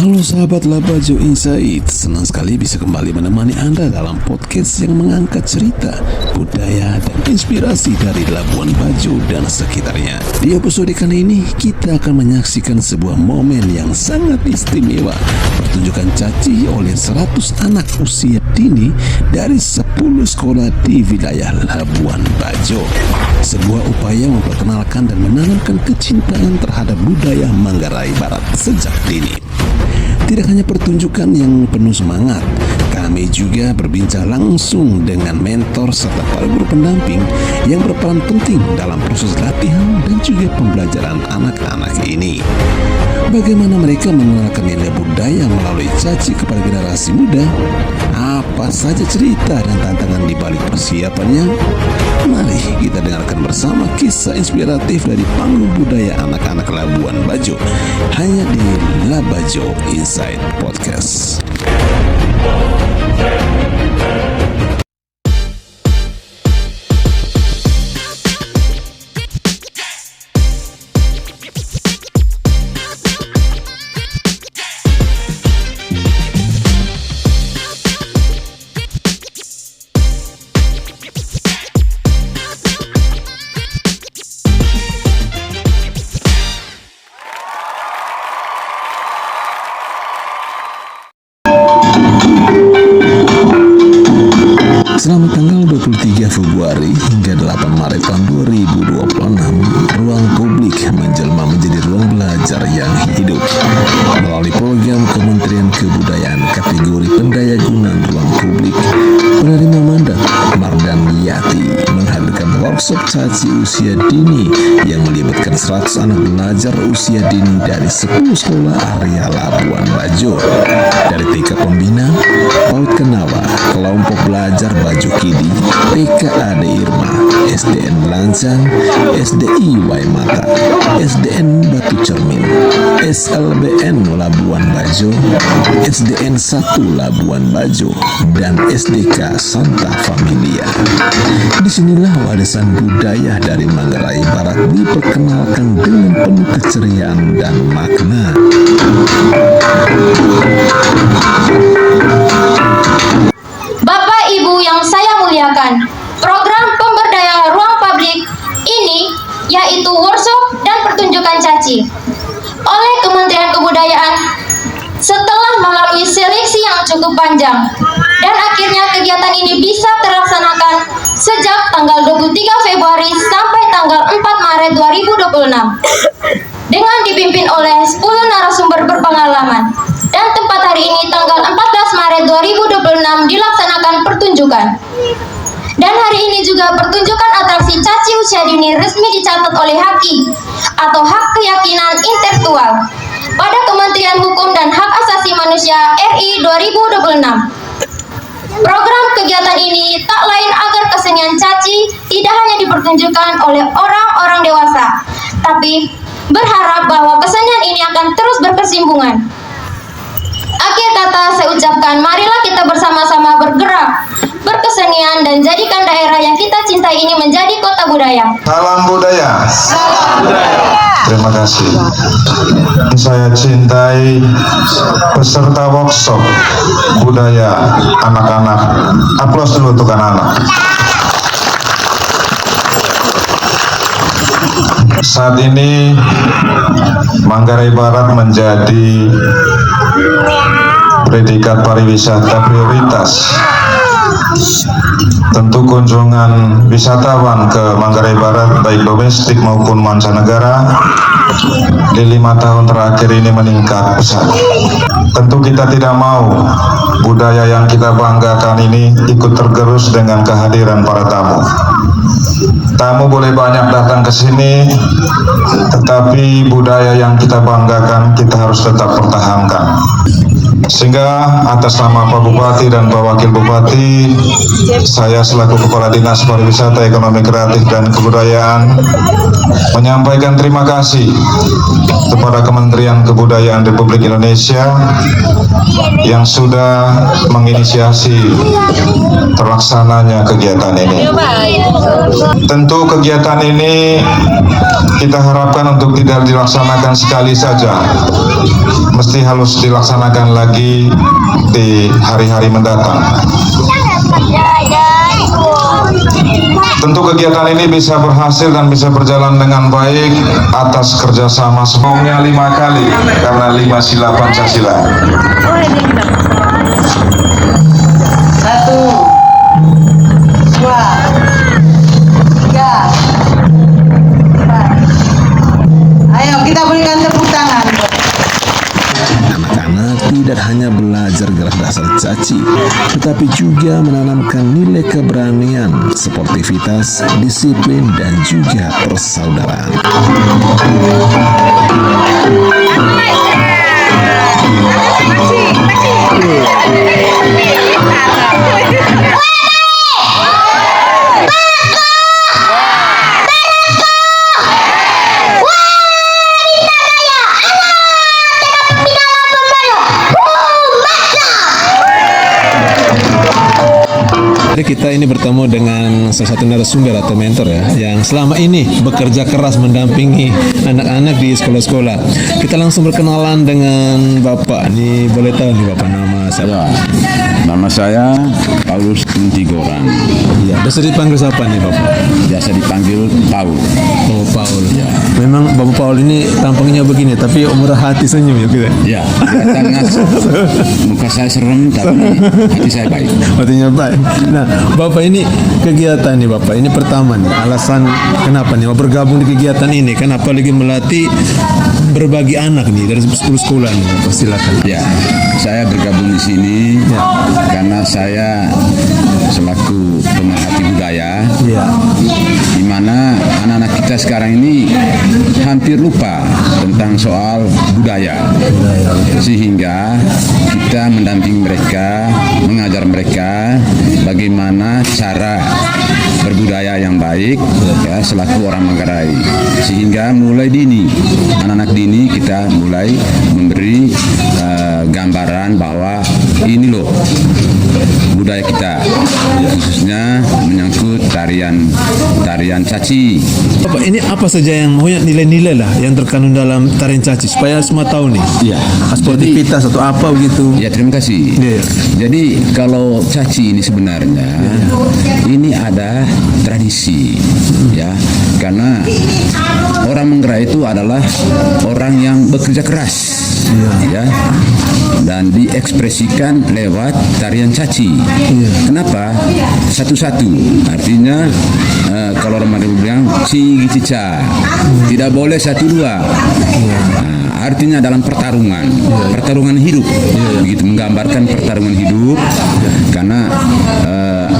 Halo sahabat Labajo Insight, senang sekali bisa kembali menemani Anda dalam podcast yang mengangkat cerita, budaya, dan inspirasi dari Labuan Bajo dan sekitarnya. Di episode kali ini, kita akan menyaksikan sebuah momen yang sangat istimewa, pertunjukan caci oleh 100 anak usia dini dari 10 sekolah di wilayah Labuan Bajo. Sebuah upaya memperkenalkan dan menanamkan kecintaan terhadap budaya Manggarai Barat sejak dini. Tidak hanya pertunjukan yang penuh semangat, kami juga berbincang langsung dengan mentor serta para guru pendamping yang berperan penting dalam proses latihan dan juga pembelajaran anak-anak ini. Bagaimana mereka mengenalkan nilai budaya melalui caci kepada generasi muda? Apa saja cerita dan tantangan di balik persiapannya? Mari kita dengarkan bersama kisah inspiratif dari panggung budaya anak-anak Labuan Bajo hanya di Labajo Insight Podcast. Selamat tanggal 23 Februari hingga 8 Maret tahun 2026, ruang publik menjelma menjadi ruang belajar yang hidup. Melalui program Kementerian Kebudayaan kategori pendayagunaan ruang publik, penerima mandat Mardhaniyati menghadirkan workshop caci usia dini yang melibatkan 100 anak belajar usia dini dari 10 sekolah area Labuan Bajo. Dari TK Pembina, PAUD Kenawa, kelompok belajar Bajo Kidi, TKAD Irma, SDN Belancang, SDI Waimata, SDN Batu Cermin, SLBN Labuan Bajo, SDN 1 Labuan Bajo, dan SDK Santa Familia. Disinilah warisan budaya dari Manggarai Barat diperkenalkan dengan penuh keceriaan dan makna. Bapak Ibu yang saya muliakan, program pemberdayaan ruang publik ini yaitu workshop dan pertunjukan caci oleh Kementerian Kebudayaan setelah melalui seleksi yang cukup panjang, dan akhirnya kegiatan ini bisa terlaksanakan sejak tanggal 23 Februari sampai tanggal 4 Maret 2026 dengan dipimpin oleh 10 narasumber berpengalaman. Dan tempat hari ini tanggal 14 Maret 2026 dilaksanakan pertunjukan. Dan hari ini juga pertunjukan atraksi caci usia dini resmi dicatat oleh HAKI atau Hak Keyakinan Intelektual pada Kementerian Hukum dan Hak Asasi Manusia RI 2026. Program kegiatan ini tak lain agar kesenian caci tidak hanya dipertunjukkan oleh orang-orang dewasa, tapi berharap bahwa kesenian ini akan terus berkesinambungan. Akhir kata saya ucapkan, marilah kita bersama-sama bergerak, berkesenian, dan jadikan daerah yang kita cintai ini menjadi kota budaya. Salam budaya. Salam budaya. Terima kasih. Saya cintai peserta workshop budaya anak-anak. Aplaus dulu untuk anak-anak. Saat ini Manggarai Barat menjadi predikat pariwisata prioritas. Tentu kunjungan wisatawan ke Manggarai Barat baik domestik maupun mancanegara di 5 tahun terakhir ini meningkat pesat. Tentu kita tidak mau budaya yang kita banggakan ini ikut tergerus dengan kehadiran para tamu. Tamu boleh banyak datang ke sini, tetapi budaya yang kita banggakan kita harus tetap pertahankan. Sehingga atas nama Pak Bupati dan Pak Wakil Bupati, saya selaku Kepala Dinas Pariwisata, Ekonomi Kreatif dan Kebudayaan menyampaikan terima kasih kepada Kementerian Kebudayaan Republik Indonesia yang sudah menginisiasi terlaksananya kegiatan ini. Tentu kegiatan ini kita harapkan untuk tidak dilaksanakan sekali saja, mesti harus dilaksanakan lagi di hari-hari mendatang. Tentu kegiatan ini bisa berhasil dan bisa berjalan dengan baik atas kerjasama semuanya 5 kali karena 5 sila Pancasila. 1, 2, 3, 4. Ayo kita berikan tepuk tangan. Anak-anak tidak hanya belajar gerak dasar caci, tetapi juga menanamkan nilai keberanian, sportivitas, disiplin, dan juga persaudaraan. Jadi kita ini bertemu dengan salah satu narasumber atau mentor ya, yang selama ini bekerja keras mendampingi anak-anak di sekolah-sekolah. Kita langsung berkenalan dengan Bapak. Ini boleh tahu nih Bapak nama siapa? Nama saya Paulus Kuntigoran. Iya, biasa dipanggil siapa nih Bapak? Biasa dipanggil Paul. Oh, Paul. Ya. Memang Bapak Paul ini tampangnya begini, tapi murah hati senyum ya gitu. Ya, kelihatannya muka saya serem tapi hati saya baik. Hatinya baik. Nah, Bapak ini kegiatan nih Bapak. Ini pertama nih, alasan kenapa nih mau bergabung di kegiatan ini? Kan apalagi melatih berbagi anak nih dari 10 sekolah nih Bapak, silakan. Ya, saya bergabung di sini karena saya selaku pemerhati budaya, di mana anak-anak kita sekarang ini hampir lupa tentang soal budaya, sehingga kita mendampingi mereka, mengajar mereka bagaimana cara berbudaya yang baik ya, selaku orang Manggarai, sehingga mulai dini, anak-anak dini kita mulai memberi gambaran bahwa ini loh budaya kita, khususnya menyangkut tarian caci. Bapak, ini apa saja yang maunya nilai-nilai lah yang terkandung dalam tarian caci supaya semua tahu nih. Iya. Sportivitas atau apa begitu. Ya, terima kasih. Iya. Jadi kalau caci ini sebenarnya ini ada tradisi ya, karena orang Manggarai itu adalah orang yang bekerja keras ya, dan diekspresikan lewat tarian caci. Kenapa? Satu-satu, artinya kalau orang Manggarai bilang cigi cica, tidak boleh 1-2. Artinya dalam pertarungan hidup, begitu, menggambarkan pertarungan hidup, karena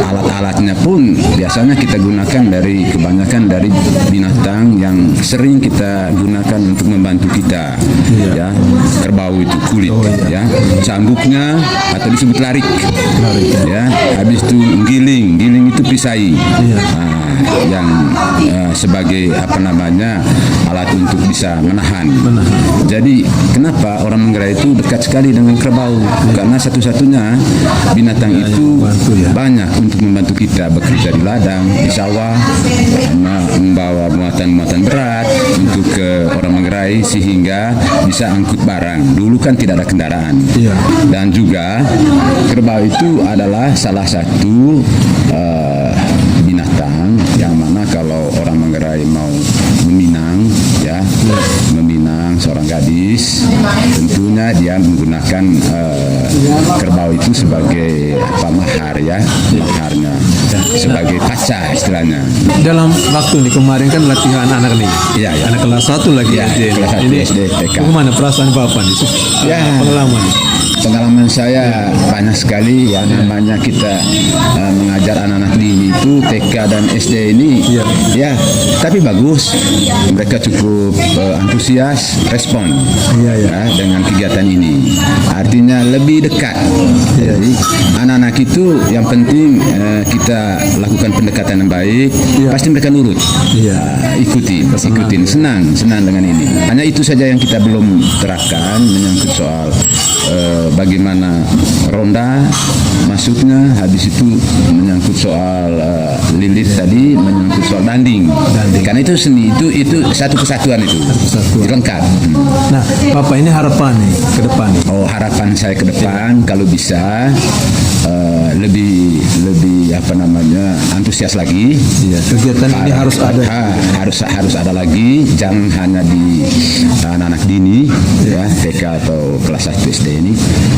alat-alatnya pun biasanya kita gunakan kebanyakan dari binatang yang sering kita gunakan untuk membantu kita, ya, kerbau itu kulit, ya, cambuknya atau disebut larik, ya, habis itu giling itu pisai, yang sebagai alat untuk bisa menahan. Jadi kenapa orang Manggarai itu dekat sekali dengan kerbau? Karena satu-satunya binatang itu banyak untuk membantu kita bekerja di ladang, di sawah, membawa muatan-muatan berat untuk ke orang Manggarai sehingga bisa angkut barang. Dulu kan tidak ada kendaraan. Dan juga kerbau itu adalah salah satu binatang yang mana kalau orang Manggarai mau meminang, ya, meminang seorang gadis, tentunya dia menggunakan kerbau itu sebagai mahar, ya, maharnya, sebagai pacar istilahnya. Dalam waktu nih kemarin kan latihan anak nih, anak kelas 1 lagi, kelas 1 SD, TK. Bagaimana perasaan Bapak nih? Pengalaman saya banyak sekali, ya, namanya kita mengajar anak-anak dini itu TK dan SD ini, ya, tapi bagus, mereka cukup antusias, respon, ya, dengan kegiatan ini. artinya lebih dekat. Jadi anak-anak itu yang penting kita lakukan pendekatan yang baik, pasti mereka nurut. Ikutin, senang dengan ini. Hanya itu saja yang kita belum terapkan, menyangkut soal bagaimana ronda masuknya, habis itu menyangkut soal lilit tadi, menyangkut soal danding. Karena itu seni, itu satu kesatuan itu. Lengkap. Nah, Bapak ini harapan nih ke depan. Oh, harapan saya ke depan kalau bisa lebih antusias lagi. Kegiatan ini harus ada. Harus ada lagi, jangan hanya di anak-anak dini ya, TK atau kelas 1 SD ini.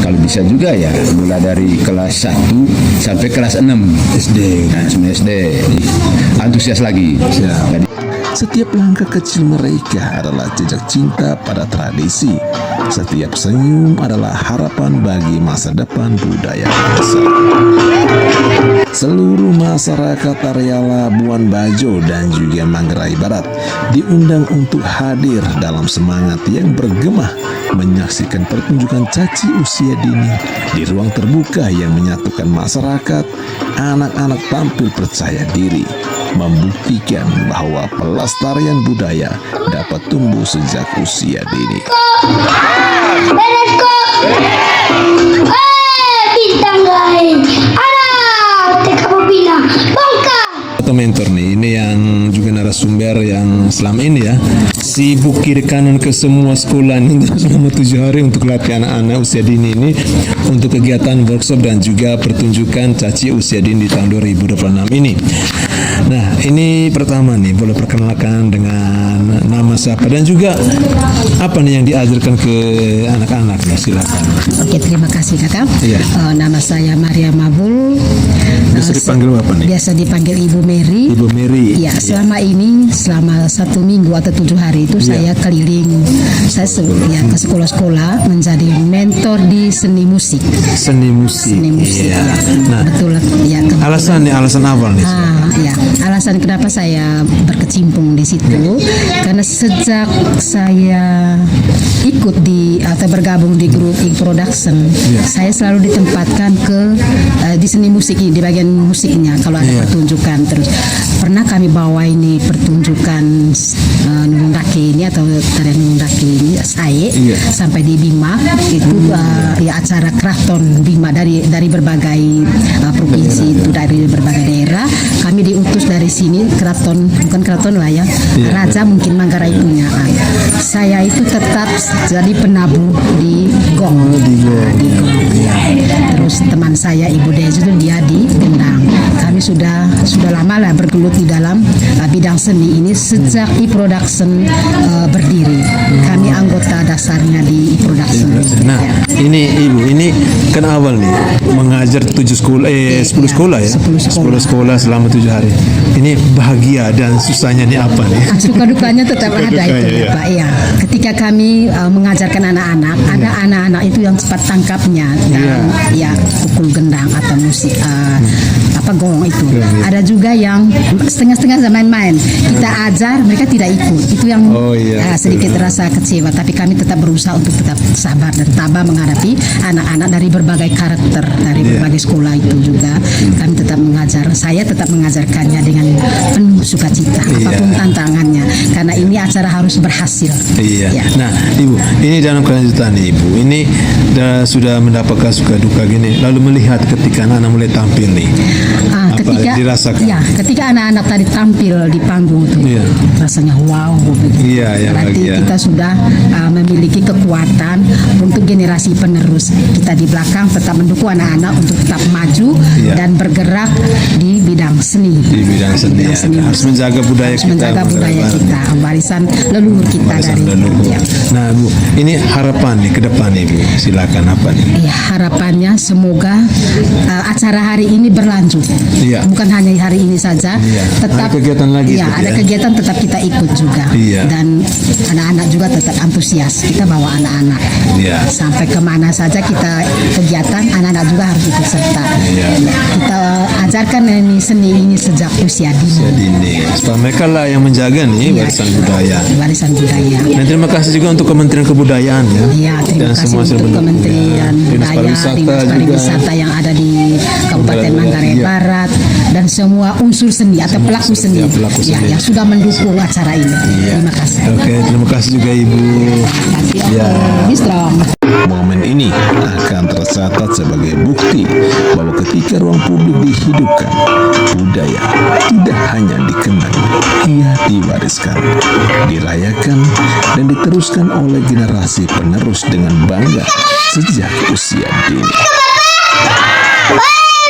Kalau bisa juga ya mulai dari kelas 1 sampai kelas 6 SD. Nah, semua SD. Antusias lagi. Jadi, setiap langkah kecil mereka adalah jejak cinta pada tradisi. Setiap senyum adalah harapan bagi masa depan budaya bangsa. Seluruh masyarakat area Labuan Bajo dan juga Manggarai Barat diundang untuk hadir dalam semangat yang bergema menyaksikan pertunjukan caci usia dini di ruang terbuka yang menyatukan masyarakat. Anak-anak tampil percaya diri, membuktikan bahwa pelestarian budaya dapat tumbuh sejak usia dini. Beres kok. Bintang lain. Anak, teka bilang, bongkar. Atau mentor nih, ini yang juga narasumber yang selama ini ya sibuk kiri kanan ke semua sekolah ini selama 7 hari untuk latih anak-anak usia dini ini untuk kegiatan workshop dan juga pertunjukan caci usia dini di tahun 2026 ini. Nah, ini pertama nih, boleh perkenalkan dengan nama siapa dan juga apa nih yang diajarkan ke anak-anak ya, silakan. Oke, terima kasih Kakak. Iya. Nama saya Maria Mabul. Bisa dipanggil apa nih? Biasa dipanggil Ibu Mary. Ibu Mary. Ya, selama 1 minggu atau 7 hari itu saya keliling, saya ke sekolah-sekolah menjadi mentor di seni musik. Seni musik. Ya. Nah, Betul ya. alasan awal nih. Ya, alasan kenapa saya berkecimpung di situ karena sejak saya ikut atau bergabung di grup Ink Production, saya selalu ditempatkan di seni musik ini, di bagian musiknya kalau ada pertunjukan. Terus pernah kami bawa ini pertunjukan Nunung Daki ini atau tarian Nunung Daki ini sampai di Bima itu acara Kraton Bima dari berbagai provinsi itu, dari berbagai daerah. Kami diutus dari sini, bukan keraton lah ya, raja mungkin Manggarai punya. Saya itu tetap jadi penabuh di gong. Ya. Terus teman saya Ibu Dezi itu dia di gendang. Kami sudah lama lah bergelut di dalam bidang seni ini sejak e-production berdiri. Kami anggota dasarnya di e-production. Nah, ini Ibu, ini kan awal nih mengajar 10 sekolah ya. 10 sekolah selama 7 hari. Ini bahagia dan susahnya nih apa nih? Suka dukanya tetap ada itu ya, Pak. Ya. Ketika kami mengajarkan anak-anak, ada anak-anak itu yang cepat tangkapnya dan pukul gendang atau musik gong itu. Ada juga yang setengah-setengah main-main. Kita ajar, mereka tidak ikut. Itu yang sedikit rasa kecewa. Tapi kami tetap berusaha untuk tetap sabar dan tabah menghadapi anak-anak dari berbagai karakter, dari berbagai sekolah itu juga. Kami tetap mengajar. Saya tetap mengajarkannya dengan penuh sukacita, apapun tantangannya. Karena ini acara harus berhasil. Ya. Nah, Ibu, ini dalam kelanjutan Ibu, ini sudah mendapatkan suka duka gini. Lalu melihat ketika anak-anak mulai tampil nih, apa dirasakan? Ya, ketika anak-anak tadi tampil di panggung itu, rasanya wow begitu. Berarti kita sudah memiliki kekuatan untuk generasi penerus. Kita di belakang tetap mendukung anak-anak untuk tetap maju dan bergerak di bidang seni. Di bidang seni. Harus menjaga budaya kita. Warisan leluhur kita dari. Nah, Bu, ini harapan nih ke depan Ibu. Silakan apa nih? Ya, harapannya semoga acara hari ini berlanjut. Iya. bukan hanya hari ini saja. Iya. Tetap Ada kegiatan lagi Iya, seperti ada ya. kegiatan tetap kita ikut juga. Iya. Dan anak-anak juga tetap antusias. Kita bawa anak-anak. Iya. Sampai kemana saja kita kegiatan, anak-anak juga harus ikut serta. Iya. Kita ajarkan ini seni ini sejak usia dini. Jadi supaya mereka lah yang menjaga nih warisan budaya. Warisan budaya. Dan terima kasih juga untuk Kementerian Kebudayaan ya. Iya, terima Dan kasih semua untuk sebenarnya. Kementerian Dinas Budaya, Pariwisata Dinas juga. Pariwisata yang ada di Kabupaten Manggarai Iya. Barat dan semua unsur seni atau pelaku seni, ya, pelaku ya, seni. yang sudah mendukung acara ini. Iya. Terima kasih. Oke, terima kasih juga Ibu. Terima kasih. Ya. Be strong. Momen ini akan tercatat sebagai bukti bahwa ketika ruang publik dihidupkan, budaya tidak hanya dikenang, ia diwariskan, dirayakan, dan diteruskan oleh generasi penerus dengan bangga sejak usia dini.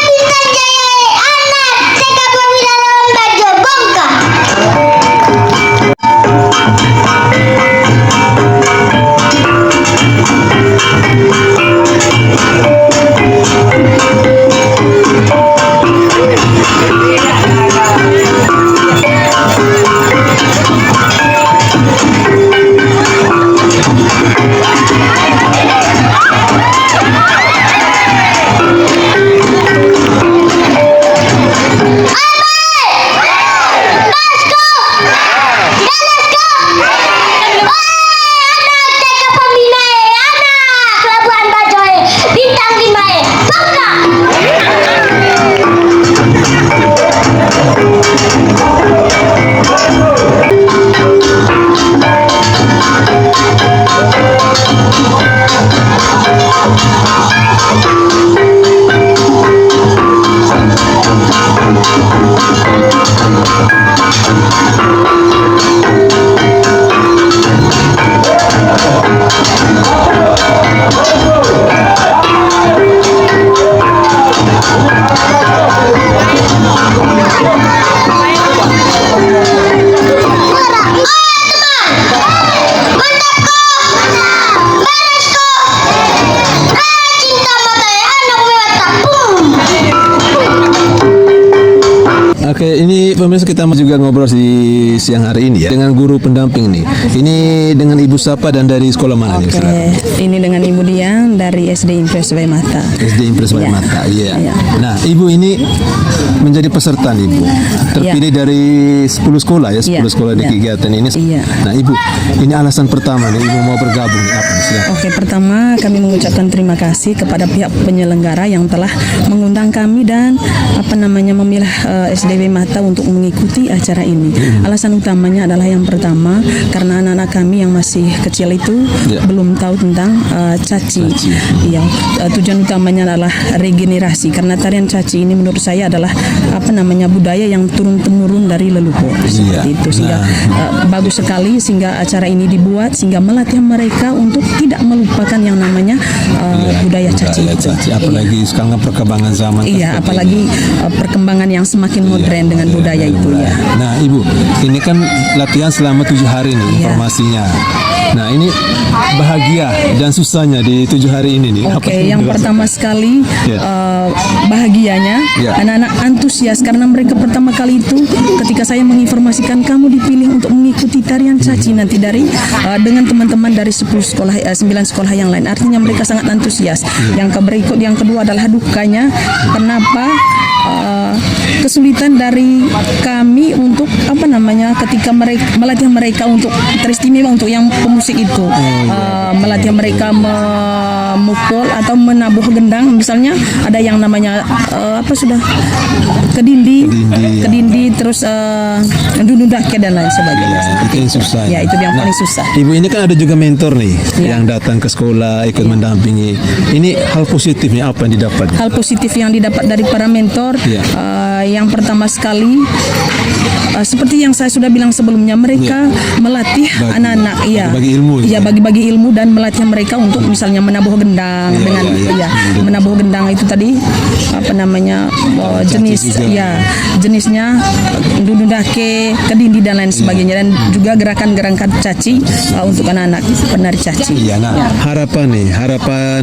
Bintang Jaya anak TK Pembina Lawan Bajo Bongkar. Oke, ini pemirsa kita juga ngobrol di siang hari ini ya dengan guru pendamping nih. Ini dengan Ibu siapa dan dari sekolah mana nih? Silakan. Ini dengan Ibu Diang dari SD Impres Mata. SD Impres Ya. Mata, iya. Ya. Nah, Ibu ini menjadi peserta nih, Bu. Terpilih dari 10 sekolah ya, 10 Ya. sekolah di Ya. kegiatan ini. Iya. Nah, Ibu, ini alasan pertama nih Ibu mau bergabung nih apa nih? Silakan. Oke, pertama kami mengucapkan terima kasih kepada pihak penyelenggara yang telah mengundang kami dan memilah SDW Mata untuk mengikuti acara ini. Alasan utamanya adalah yang pertama karena anak-anak kami yang masih kecil itu Ya. belum tahu tentang caci. Iya, tujuan utamanya adalah regenerasi karena tarian caci ini menurut saya adalah budaya yang turun temurun dari leluhur. Seperti itu sehingga bagus sekali sehingga acara ini dibuat sehingga melatih mereka untuk tidak melupakan yang namanya budaya caci. Budaya caci. Apalagi sekarang perkembangan zaman. Iya, seperti apalagi perkembangan yang semakin modern dengan budaya itu ya. Nah, Ibu, ini kan latihan selama 7 hari nih Iya. informasinya. Nah, ini bahagia dan susahnya di 7 hari ini nih. Oke, yang pertama sekali Ya. bahagianya Ya. anak-anak antusias karena mereka pertama kali itu ketika saya menginformasikan kamu dipilih untuk mengikuti tarian caci nanti dari dengan teman-teman dari 9 sekolah yang lain. Artinya mereka sangat antusias. Yang berikut yang kedua adalah dukanya. Kenapa? Kesulitan dari kami untuk ketika mereka melatih mereka untuk teristimewa untuk yang pemusik itu melatih mereka memukul atau menabuh gendang misalnya ada yang namanya kedindi terus dudundake dan lain sebagainya. Itu yang susah. Ya, itu yang paling susah. Ibu ini kan ada juga mentor nih Ya. yang datang ke sekolah ikut mendampingi. Ini hal positifnya apa yang didapat? Hal positif yang didapat dari para mentor Ya. yang pertama sekali seperti yang saya sudah bilang sebelumnya mereka melatih anak-anak bagi ilmu, iya ya. bagi ilmu dan melatih mereka untuk misalnya menabuh gendang dengan menabuh gendang itu tadi jenis juga. jenisnya dudundake, kedindi dan lain sebagainya dan juga gerakan-gerakan caci untuk anak-anak penari caci. Iya, nah harapan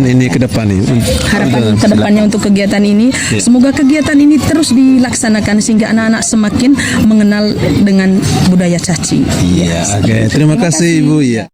ini ke depan nih. Harapan kedepannya untuk kegiatan ini semoga kegiatan ini terus dilaksanakan sehingga anak-anak semakin mengenal dengan budaya caci. Iya, oke. Terima kasih Ibu ya.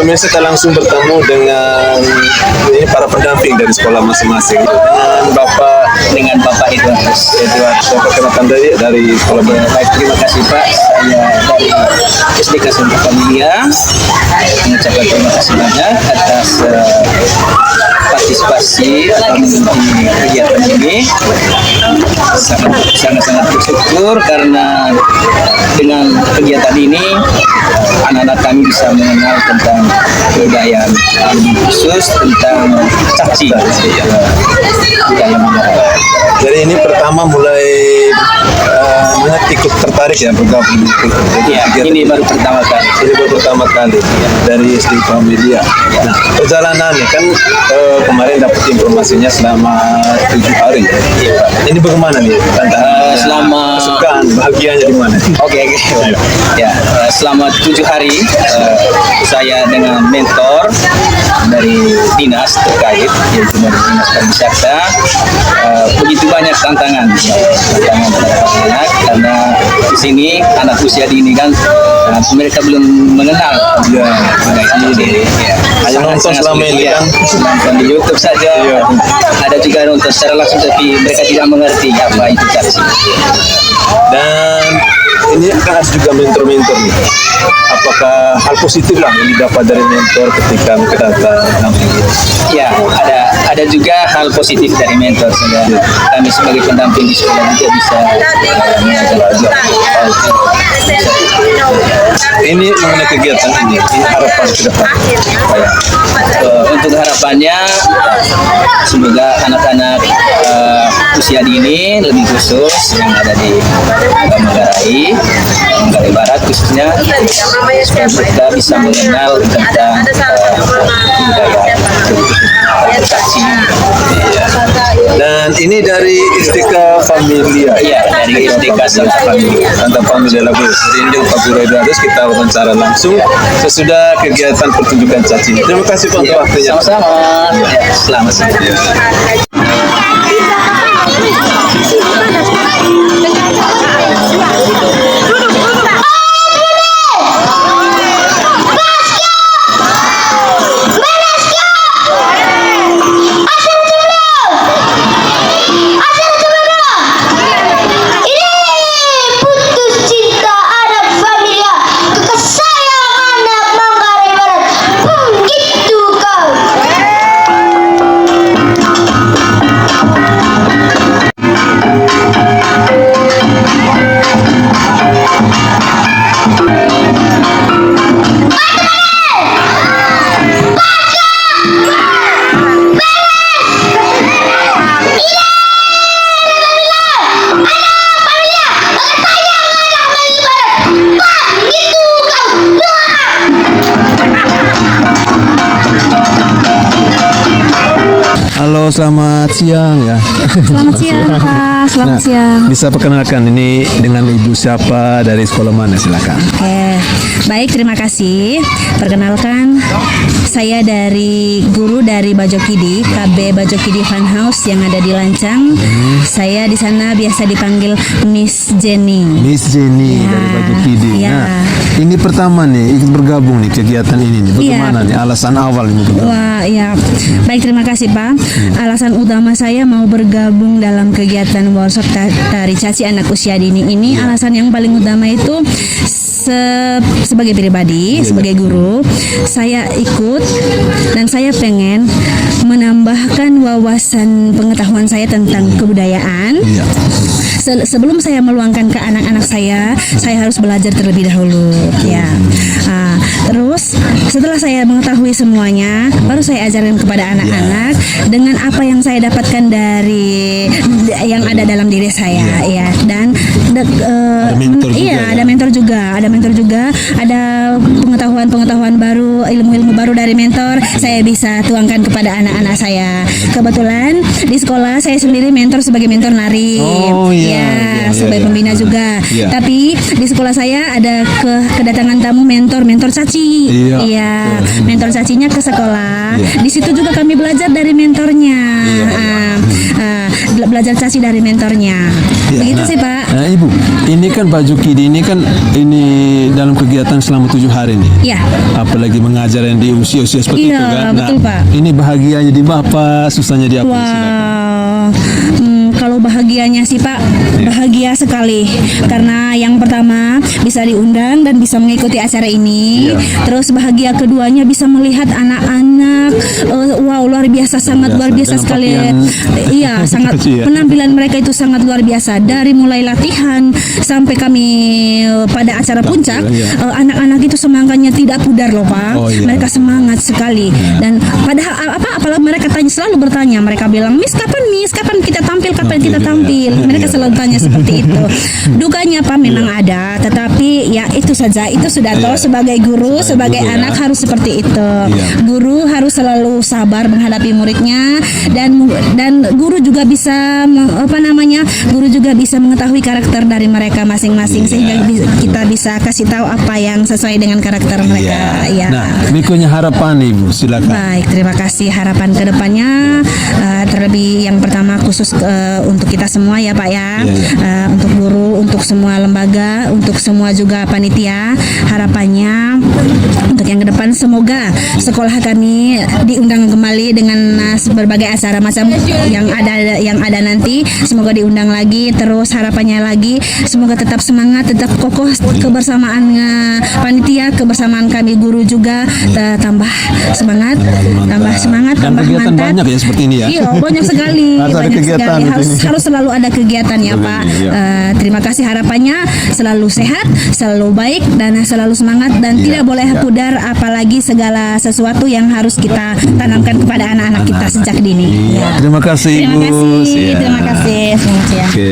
Pemirsa, kita langsung bertemu dengan ini para pendamping dari sekolah masing-masing. Dengan Bapak Edward, perkenalkan dari sekolah. Baik, terima kasih Pak. Saya dari SDK Santa Familia mengucapkan terima kasih banyak atas partisipasi atau mengikuti kegiatan ini. Sangat-sangat bersyukur karena dengan kegiatan ini anak-anak kami bisa mengenal tentang kebudayaan, khusus tentang caci dalam negara. Jadi ini pertama mulai ikut tertarik ya bergabung ikut. Ya, ini baru pertama kali. Ini baru pertama kali dari SDK Familia. Nah, perjalanannya kan kemarin dapat informasinya selama 7 hari. Ya. Ini bagaimana nih tantangan? Selama kesukaan, bahagianya di mana? Oke. Ya, selama 7 hari saya dengan mentor dari dinas terkait, yaitu dari dinas pariwisata. Begitu banyak tantangan banyak karena di sini anak usia dini kan mereka belum mengenal ini. Hanya nonton selama ini kan, nonton di YouTube saja. Ada juga nonton secara langsung tapi mereka tidak mengerti apa itu caci. Dan ini akan ada juga mentor-mentor nih. Apakah hal positif lah yang didapat dari mentor ketika mereka datang? Ya, ada juga hal positif dari mentor sehingga kami sebagai pendamping di sekolah juga bisa mengajar. Ini mengenai kegiatan ini harapan ke depan. Untuk harapannya semoga anak-anak usia dini lebih khusus yang ada di Manggarai Barat khususnya supaya kita bisa mengenal tentang budaya caci. Dan ini dari Istika Familia. Iya, dari Istika Familia. Santa Familia Labu. Rindu Pak Guru Eduardo, kita wawancara langsung sesudah kegiatan pertunjukan caci. Terima kasih Pak untuk waktunya. Sama-sama. Ya, selamat siang. Halo, selamat siang ya. Selamat siang Pak, selamat siang. Bisa perkenalkan ini dengan ibu siapa, dari sekolah mana, silakan. Oke, baik, terima kasih. Perkenalkan, saya dari guru dari Bajokidi, KB Bajokidi Fun House yang ada di Lancang. Saya di sana biasa dipanggil Miss Jenny. Miss Jenny Ya, dari Bajokidi. ya. Nah, ini pertama nih ikut bergabung nih kegiatan ini nih. Bagaimana nih alasan awal ini bergabung? Wah, ya. Baik, terima kasih Pak. Alasan utama saya mau bergabung dalam kegiatan workshop tari caci anak usia dini ini, alasan yang paling utama itu sebagai pribadi, sebagai guru, saya ikut dan saya pengen menambahkan wawasan pengetahuan saya tentang kebudayaan. Sebelum saya meluangkan ke anak-anak saya harus belajar terlebih dahulu, ya. Terus setelah saya mengetahui semuanya, baru saya ajarkan kepada anak-anak dengan apa yang saya dapatkan dari yang ada dalam diri saya, ya. Dan ada mentor juga, ada pengetahuan baru, ilmu-ilmu baru dari mentor. Saya bisa tuangkan kepada anak-anak saya. Kebetulan di sekolah saya sendiri mentor sebagai mentor nari. Sebagai pembina juga. Tapi di sekolah saya ada kedatangan tamu mentor caci. Mentor cacinya ke sekolah. Di situ juga kami belajar dari mentornya. Belajar caci dari mentornya. Begitu sih Pak. Nah, Ibu, ini kan Bajokidi ini kan dalam kegiatan selama 7 hari nih. Iya. Apalagi mengajar yang di usia-usia seperti itu kan. Betul Pak. Ini bahagianya di Bapak, susahnya di apa? Kalau bahagianya sih Pak, bahagia sekali karena yang pertama bisa diundang dan bisa mengikuti acara ini. Terus bahagia keduanya bisa melihat anak-anak, luar biasa, sangat luar biasa sekali. Sangat penampilan mereka itu sangat luar biasa, dari mulai latihan sampai kami pada acara puncak. Anak-anak itu semangatnya tidak pudar loh Pak. Mereka semangat sekali dan padahal apalagi mereka selalu bertanya, mereka bilang, Miss kapan kita tampil, mereka selalu tanya seperti itu. Dukanya Pak memang ada, tetapi ya itu saja, itu sudah tahu sebagai guru, sebagai anak harus seperti itu. Guru harus selalu sabar menghadapi muridnya dan guru juga bisa guru juga bisa mengetahui karakter dari mereka masing-masing sehingga kita bisa kasih tahu apa yang sesuai dengan karakter mereka. Nah, berikutnya harapan Ibu, silakan. Baik, terima kasih. Harapan kedepannya terlebih yang pertama khusus untuk kita semua ya Pak ya, untuk guru, untuk semua lembaga, untuk semua juga panitia. Harapannya untuk yang ke depan semoga sekolah kami diundang kembali dengan berbagai acara macam yang ada nanti, semoga diundang lagi. Terus harapannya lagi semoga tetap semangat, tetap kokoh kebersamaan panitia, kebersamaan kami guru juga tambah semangat, tambah mantap. Banyak ya seperti ini ya. Iya, banyak sekali. Harus selalu ada kegiatan ya Pak. Terima kasih, harapannya selalu sehat, selalu selalu baik dan selalu semangat dan tidak boleh pudar, apalagi segala sesuatu yang harus kita tanamkan kepada anak-anak kita sejak dini. Iya. Terima kasih Terima Ibu. kasih, Siap. terima kasih. Selamat siang. Oke.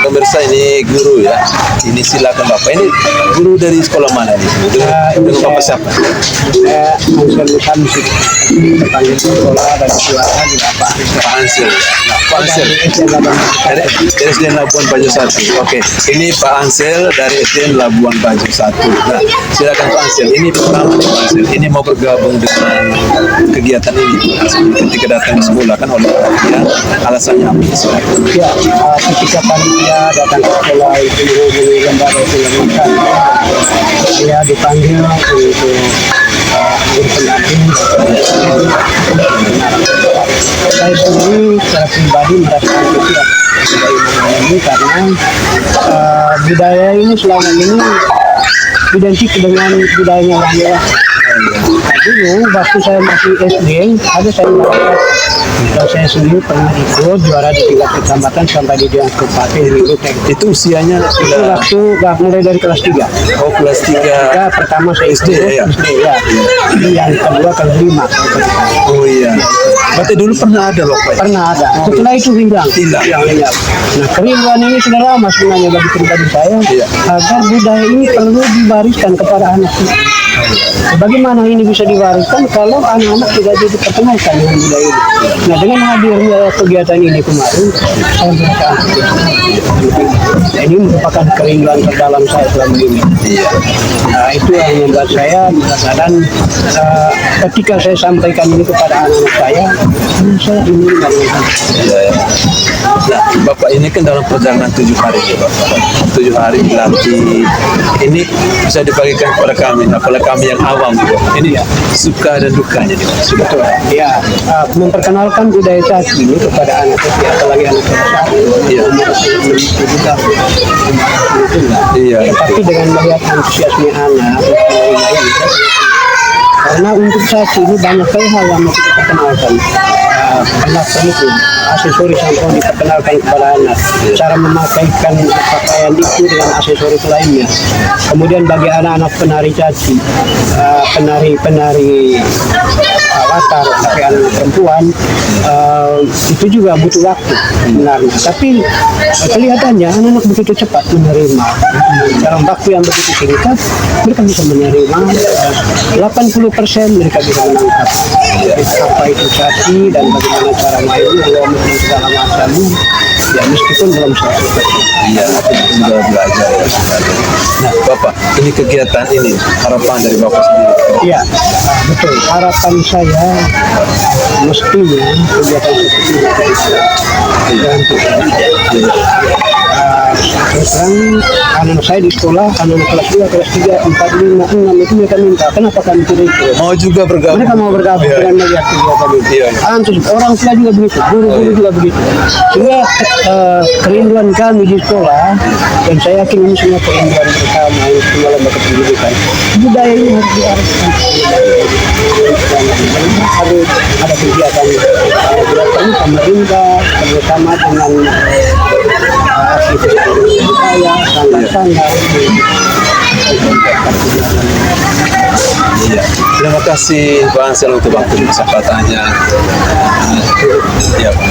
Pemirsa, ini guru ya. Ini silakan Bapak. Ini guru dari sekolah mana nih? Dengan Bapak siapa? Saya mengusulkan panggil sekolah dan keluarga juga Pak Ansel. Pak Ansel. Dari SDN Labuan Bajo 1. Oke. Ini Pak Ansel dari SDN Labuan Bajo 1. Nah, silakan Pak Ansel. Ini pertama nih Pak Ansel. Ini mau bergabung dengan kegiatan ini. Ketika datang ke sekolah kan oleh ya, alasannya apa? Silakan. Ya, ketika panitia datang ke sekolah itu menghubungi lembaga pendidikan, dia dipanggil untuk berpendamping. Saya sendiri secara pribadi merasa antusias ini karena budaya ini selama ini identik dengan budayanya orang Jawa. Dulu waktu saya masih SD, ada saya merasakan dan saya sendiri pernah ikut juara di tingkat kecamatan sampai di tingkat kabupaten dulu. Itu usianya sudah waktu mulai dari kelas 3. Oh, kelas 3. Ya, pertama saya SD ya. SD ya. Yang kedua kelas 5. Oh iya. Berarti dulu pernah ada loh Pak? Pernah ada. Setelah itu hilang. Nah, kerinduan ini sudah lama sebenarnya bagi pribadi saya agar budaya ini perlu diwariskan kepada anak kita. Bagaimana ini bisa diwariskan kalau anak-anak tidak diperkenalkan dengan budaya ini? Nah, dengan hadirnya kegiatan ini kemarin, saya merasa ini merupakan kerinduan terdalam saya selama ini. Nah, itu yang membuat saya dan ketika saya sampaikan ini kepada anak-anak saya ini Nah, Bapak ini kan dalam perjalanan 7 hari ya Bapak. 7 hari dilatih. Ini bisa dibagikan kepada kami, apalagi kami yang awam juga. Ini suka dan dukanya nih. Betul. Ya, memperkenalkan budaya caci ini kepada anak kecil, apalagi anak kelas 1. Iya. Tetapi dengan melihat antusiasme anak, karena untuk caci ini banyak hal yang mesti diperkenalkan. Anak penting, aksesoris yang diperkenalkan kepada anak, cara memakaikan pakaian itu dengan aksesoris lainnya. Kemudian bagi anak-anak penari caci, penari Avatar, tapi anak perempuan itu juga butuh waktu sebenarnya. Tapi kelihatannya anak-anak begitu cepat menerima dalam waktu yang begitu singkat, mereka bisa menerima 80% mereka bisa menangkap apa itu caci dan bagaimana cara mainnya, ngomong segala macamnya. Ya meskipun belum 100%. Iya, sudah belajar ya. Nah, Bapak, ini kegiatan ini harapan dari Bapak sendiri. Iya, betul. Harapan saya mestinya kegiatan seperti ini bisa dibantu. Sekarang anak saya di sekolah, anak kelas 2, kelas 3, 4, 5, 6 itu mereka minta, kenapa kami tidak ikut? Mau juga bergabung. Mereka mau bergabung dengan melihat kegiatan itu. Terus orang tua juga begitu, guru-guru juga begitu. Sehingga kerinduan kami di sekolah, dan saya yakin ini semua kerinduan bersama semua lembaga pendidikan. Budaya ini harus diarahkan. Ada kegiatan pemerintah bersama dengan aktivitas budaya, sanggar-sanggar. Iya. Terima kasih Pak Ansel untuk waktu kesempatannya. Ya, Pak.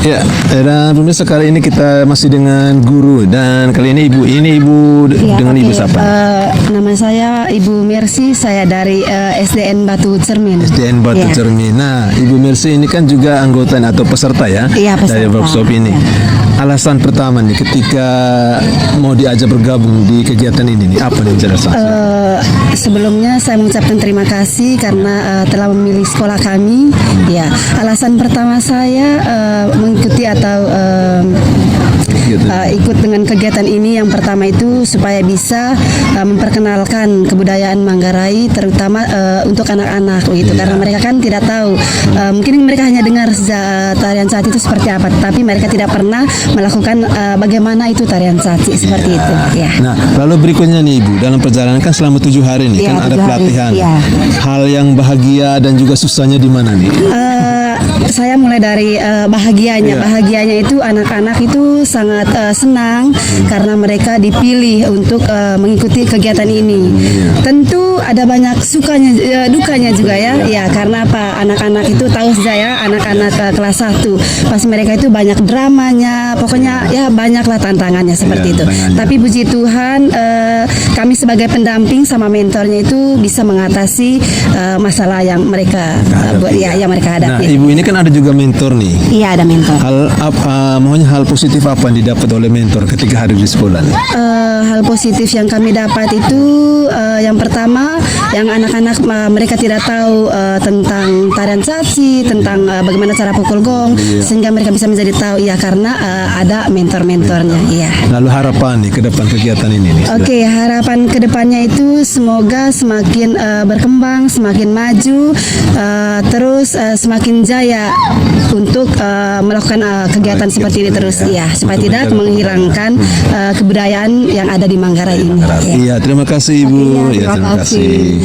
Ya, dan pemirsa, kali ini kita masih dengan guru dan kali ini ibu Ya, dengan ibu siapa? Nama saya Ibu Mercy, saya dari SDN Batu Cermin. SDN Batu Ya. Cermin. Nah, Ibu Mercy ini kan juga anggota atau peserta ya, Iya, peserta. dari workshop ini. Alasan pertama nih ketika mau diajak bergabung di kegiatan ini nih, apa nih alasan? Sebelumnya saya mengucapkan terima kasih karena telah memilih sekolah kami. Ya, alasan pertama saya mengikuti atau ikut dengan kegiatan ini, yang pertama itu supaya bisa memperkenalkan kebudayaan Manggarai, terutama untuk anak-anak begitu, karena mereka kan tidak tahu, mungkin mereka hanya dengar tarian caci itu seperti apa, tapi mereka tidak pernah melakukan bagaimana itu tarian caci seperti itu. Ya. Nah, lalu berikutnya nih Ibu, dalam perjalanan kan selama 7 hari nih, Ya, kan ada 7 hari, pelatihan. ya. Hal yang bahagia dan juga susahnya di mana nih? Saya mulai dari bahagianya. Iya. Bahagianya itu anak-anak itu sangat senang karena mereka dipilih untuk mengikuti kegiatan ini. Tentu ada banyak sukanya, dukanya juga ya. Ya, karena apa? Anak-anak itu tahu saya, anak-anak kelas 1. Pas mereka itu banyak dramanya, pokoknya ya banyaklah tantangannya seperti itu. Tapi puji Tuhan, kami sebagai pendamping sama mentornya itu bisa mengatasi masalah yang mereka yang mereka hadapi. Nah, Ibu ini kan ada juga mentor nih. Iya, ada mentor. Hal positif apa yang didapat oleh mentor ketika hari di sekolah nih? Hal positif yang kami dapat itu yang pertama, yang anak-anak mereka tidak tahu tentang tarian caci, tentang bagaimana cara pukul gong, sehingga mereka bisa menjadi tahu ya karena ada mentor-mentornya. Iya. Lalu harapan nih ke depan kegiatan ini nih. Oke, harapan kedepannya itu semoga semakin berkembang, semakin maju, terus semakin saja ya untuk melakukan kegiatan seperti ini terus ya, supaya tidak menghilangkan kebudayaan yang ada di Manggarai ini. Iya, terima kasih Ibu. Iya, terima kasih.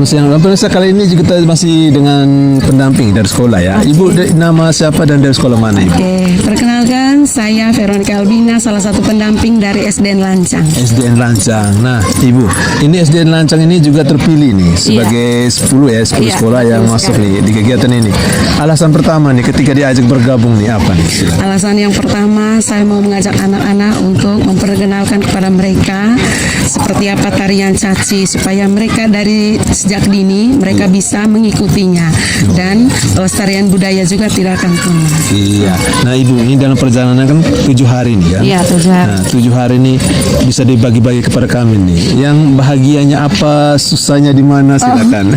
Siang, pemirsa, kali ini kita masih dengan pendamping dari sekolah ya. Ibu nama siapa dan dari sekolah mana Ibu? Oke, perkenalkan saya Veronica Albina, salah satu pendamping dari SDN Lancang. SDN Lancang. Nah, Ibu, ini SDN Lancang ini juga terpilih nih sebagai 10 sekolah yang masuk nih di kegiatan ini. Alasan pertama nih ketika diajak bergabung nih apa nih? Silakan. Alasan yang pertama, saya mau mengajak anak-anak untuk memperkenalkan kepada mereka seperti apa tarian caci, supaya mereka dari sejak dini mereka bisa mengikutinya dan pelestarian budaya juga tidak akan punah. Iya. Nah Ibu, ini dalam perjalanan kan 7 hari nih kan? Iya, 7 hari. Nah 7 hari ini bisa dibagi-bagi kepada kami nih. Yang bahagianya apa, susahnya di mana, silakan.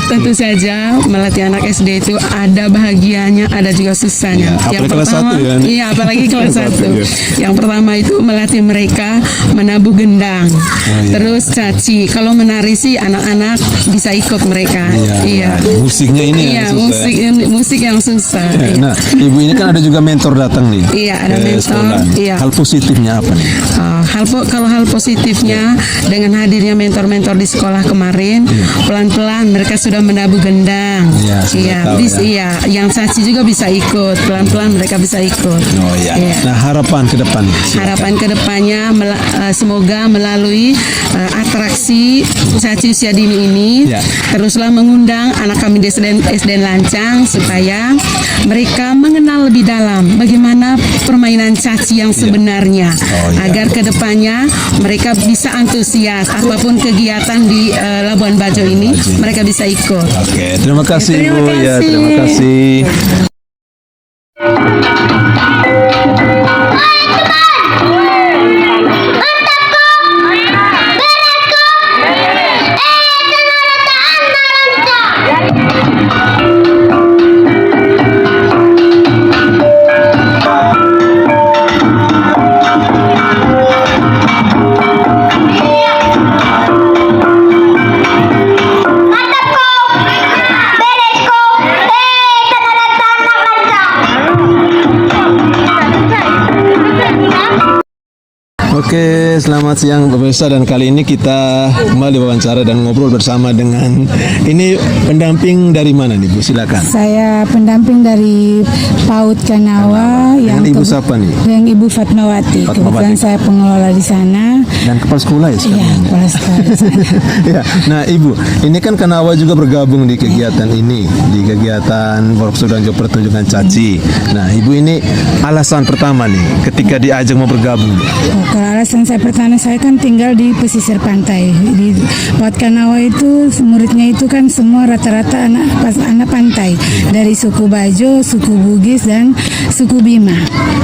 Tentu saja melatih anak SD itu ada bahagianya, ada juga susahnya. Ya, yang kelas pertama, 1 ya. Iya, apalagi kelas 1. Yang pertama itu melatih mereka menabuh gendang. Terus caci. Kalau menari sih anak-anak bisa ikut mereka. Iya. Musiknya ini iya, yang susah. musik yang susah. Iya. Nah, Ibu ini kan ada juga mentor datang nih. Iya, ada mentor. Sekolah. Iya. Hal positifnya apa nih? Kalau hal positifnya dengan hadirnya mentor-mentor di sekolah kemarin, pelan-pelan mereka sudah menabuh gendang. Iya, yang caci juga bisa ikut. Pelan-pelan mereka bisa ikut. Oh iya. Nah, harapan ke depan. Harapan ke depannya semoga melalui atraksi caci usia dini ini teruslah mengundang anak kami di SDN Lancang supaya mereka mengenal lebih dalam bagaimana permainan caci yang sebenarnya, agar kedepannya mereka bisa antusias apapun kegiatan di Labuan Bajo ini mereka bisa ikut. Oke, terima kasih Ibu. Ya, terima kasih. Oke, selamat siang pemirsa, dan kali ini kita kembali wawancara dan ngobrol bersama dengan ini pendamping dari mana nih Bu? Silakan. Saya pendamping dari PAUD Kanawa yang Ibu siapa nih? Yang Ibu Fatmawati. Kebetulan saya pengelola di sana. Dan kepala sekolah ya sekarang? Iya, kepala sekolah di sana. Ya, nah Ibu, ini kan Kanawa juga bergabung di kegiatan ini, di kegiatan workshop dan juga pertunjukan caci. Nah, Ibu ini alasan pertama nih ketika diajak mau bergabung. Kalau alasan saya pertama, saya kan tinggal di pesisir pantai. Di PAUD Kanawa itu muridnya itu kan semua rata-rata anak pantai dari suku Bajo, suku Bugis dan suku Bima.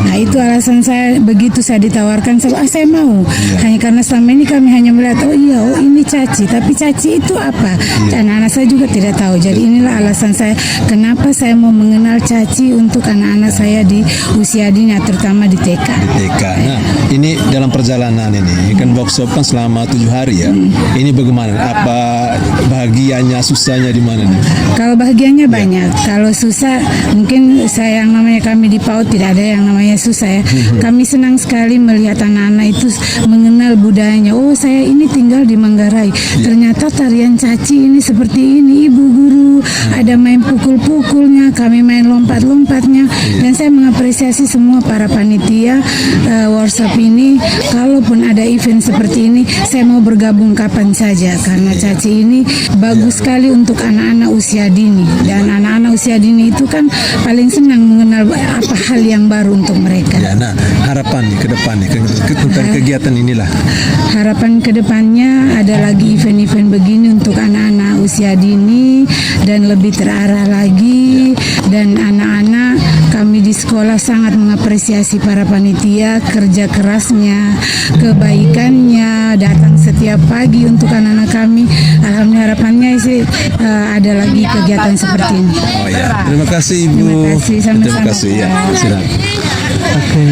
Nah, itu alasan saya begitu saya ditawarkan, saya mau. Hanya karena selama ini kami hanya melihat ini caci, tapi caci itu apa? Anak-anak saya juga tidak tahu. Jadi inilah alasan saya kenapa saya mau mengenal caci untuk anak-anak saya di usia dini, terutama di TK. Nah, ini dalam perjalanan ini kan workshop kan selama 7 hari ya. Ini bagaimana? Apa bahagianya, susahnya di mana nih? Kalau bahagianya banyak. Kalau susah, mungkin saya yang namanya kami di PAUD tidak ada yang namanya susah ya. Kami senang sekali melihat anak-anak itu mengenal budayanya. Oh, saya ini tinggal di Manggarai. Ternyata tarian caci ini seperti ini, Ibu Guru. Ada main pukul-pukulnya, kami main lompat-lompatnya. Dan saya mengapresiasi semua para panitia workshop ini. Kalaupun ada event seperti ini, saya mau bergabung kapan saja karena caci ini bagus sekali untuk anak-anak usia dini, dan anak-anak usia dini itu kan paling senang mengenal apa hal yang baru untuk mereka. Ya, nah harapan nih ke depan nih tentang kegiatan inilah. Harapan ke depannya ada lagi event-event begini untuk anak-anak usia dini dan lebih terarah lagi. Dan anak-anak kami di sekolah sangat mengapresiasi para panitia, kerja kerasnya, kebaikannya, datang setiap pagi untuk anak-anak kami. Alhamdulillah, harapannya sih ada lagi kegiatan seperti ini. Oh ya, terima kasih Ibu. Terima kasih, sama-sama. Terima kasih ya. Silakan. Oke.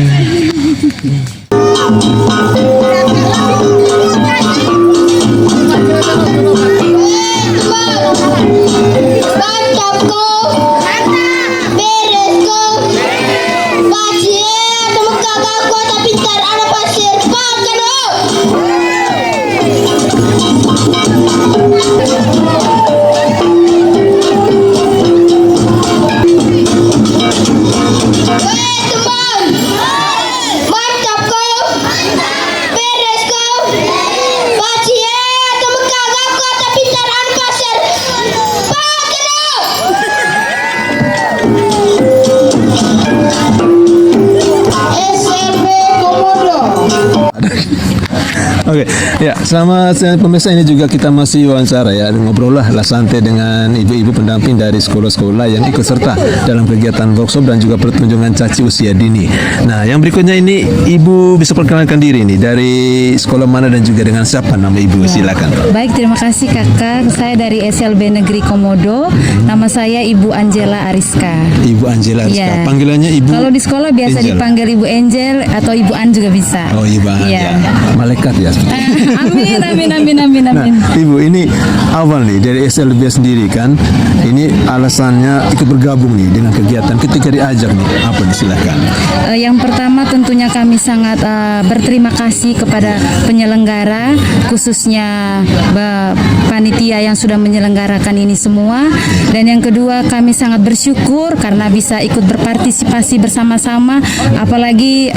Oke, ya selamat siang pemirsa, ini juga kita masih wawancara ya, ngobrol lah santai dengan ibu-ibu pendamping dari sekolah-sekolah yang ikut serta dalam kegiatan workshop dan juga pertunjukan caci usia dini. Nah, yang berikutnya ini Ibu bisa perkenalkan diri nih, dari sekolah mana dan juga dengan siapa nama Ibu, silakan. Baik, terima kasih Kakak. Saya dari SLB Negeri Komodo. Nama saya Ibu Angela Ariska. Ibu Angela Ariska. Ya. Panggilannya Ibu. Kalau di sekolah biasa Angel. dipanggil Ibu Angel atau Ibu An juga bisa. Oh, Ibu An. Ya. Malaikat ya. Amin. Nah, Ibu, ini awal nih dari SLB sendiri kan, ini alasannya ikut bergabung nih dengan kegiatan ketika diajak nih, apa silakan. Yang pertama tentunya kami sangat berterima kasih kepada penyelenggara, khususnya panitia yang sudah menyelenggarakan ini semua. Dan yang kedua, kami sangat bersyukur karena bisa ikut berpartisipasi bersama-sama, apalagi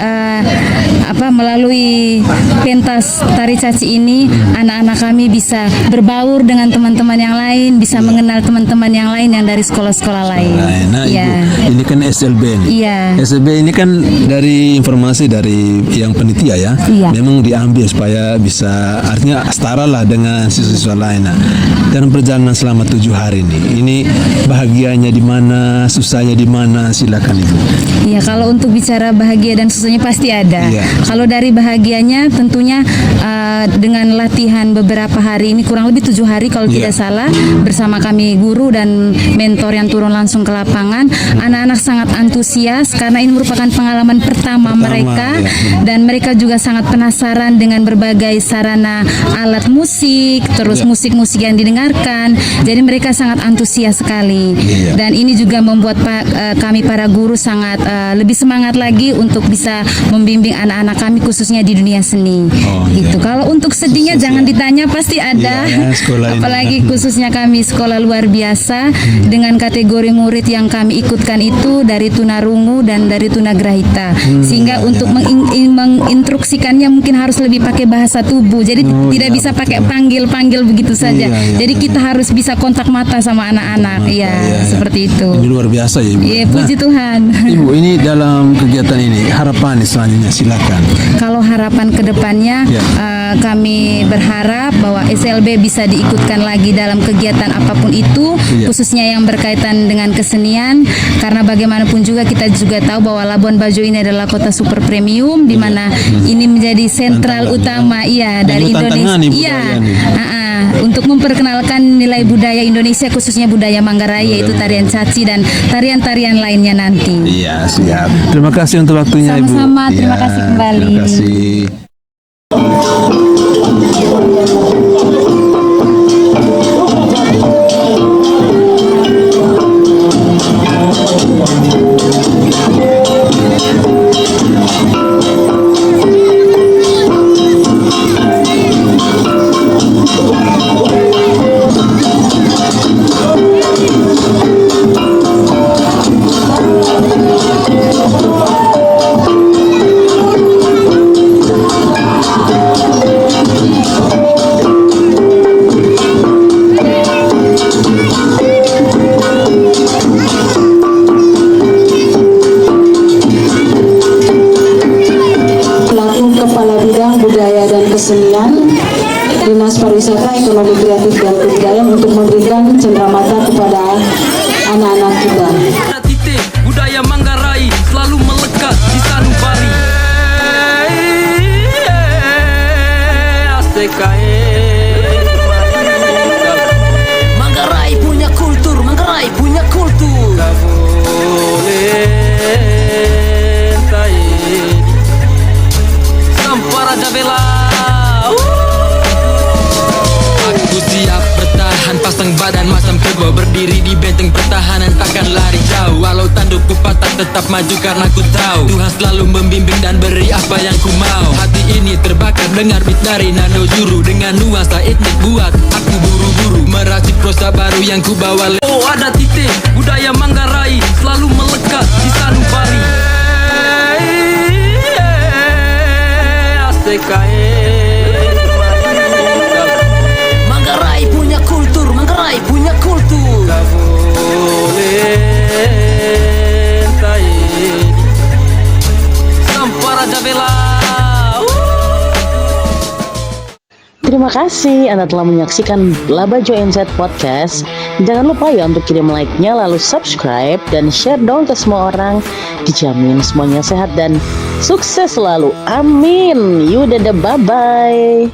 melalui pentas tari caci ini, anak-anak kami bisa berbaur dengan teman-teman yang lain, bisa mengenal teman-teman yang lain yang dari sekolah-sekolah lain. Nah, ya. Ibu, ini kan SLB nih. Iya. SLB ini kan dari informasi dari yang penitia ya, Iya. memang diambil supaya bisa, artinya setara lah dengan siswa-siswa lain. Nah, dalam perjalanan selama 7 hari ini bahagianya di mana, susahnya di mana, silakan Ibu. Iya, kalau untuk bicara bahagia dan susahnya pasti ada. Iya. Kalau dari bahagianya tentunya dengan latihan beberapa hari ini, kurang lebih 7 hari kalau tidak salah, bersama kami guru dan mentor yang turun langsung ke lapangan. Anak-anak sangat antusias karena ini merupakan pengalaman pertama mereka, dan mereka juga sangat penasaran dengan berbagai sarana alat musik, terus musik-musik yang didengarkan. Jadi mereka sangat antusias sekali, dan ini juga membuat kami para guru sangat lebih semangat lagi untuk bisa membimbing anak-anak kami khususnya di dunia seni. Gitu. Kalau untuk sedihnya jangan ditanya, pasti ada. Apalagi khususnya kami sekolah luar biasa dengan kategori murid yang kami ikutkan itu dari tunarungu dan dari tunagrahita, sehingga untuk menginstruksikannya mungkin harus lebih pakai bahasa tubuh. Jadi tidak bisa pakai panggil begitu saja. Jadi kita harus bisa kontak mata sama anak-anak. Seperti itu. Ini luar biasa ya, Ibu. Iya, puji Tuhan. Ibu, ini dalam kegiatan ini harapan selanjutnya silakan. Kalau harapan kedepannya, kami berharap bahwa SLB bisa diikutkan lagi dalam kegiatan apapun itu, khususnya yang berkaitan dengan kesenian, karena bagaimanapun juga kita juga tahu bahwa Labuan Bajo ini adalah kota super premium, di mana ini menjadi sentral utama dari Indonesia. Untuk memperkenalkan nilai budaya Indonesia, khususnya budaya Manggarai, yaitu tarian caci dan tarian-tarian lainnya nanti. Iya, siap. Terima kasih untuk waktunya, Ibu. Sama-sama, terima kasih kembali. Terima kasih. Dinas Pariwisata, Ekonomi Kreatif dan Kebudayaan untuk memberikan cenderamata kepada anak-anak kita. Titik budaya Manggarai selalu melekat di sanubari. Manggarai punya kultur, Manggarai punya kultur. Sampara Jabela. Pasang badan masam kebo, berdiri di benteng pertahanan, takkan lari jauh. Walau tandukku patah tetap maju karena ku tahu Tuhan selalu membimbing dan beri apa yang ku mau. Hati ini terbakar dengar beat dari Nano Juru, dengan nuansa etnik buat aku buru-buru meracik prosa baru yang ku bawa. Oh, ada titik budaya Manggarai selalu melekat di sanubari. Manggarai punya kultur, Manggarai punya kultur. Sampara Jabela. Terima kasih Anda telah menyaksikan Labajo NZ Podcast. Jangan lupa ya untuk kirim like-nya, lalu subscribe dan share dong ke semua orang. Dijamin semuanya sehat dan sukses selalu. Amin. Yaudah, bye-bye.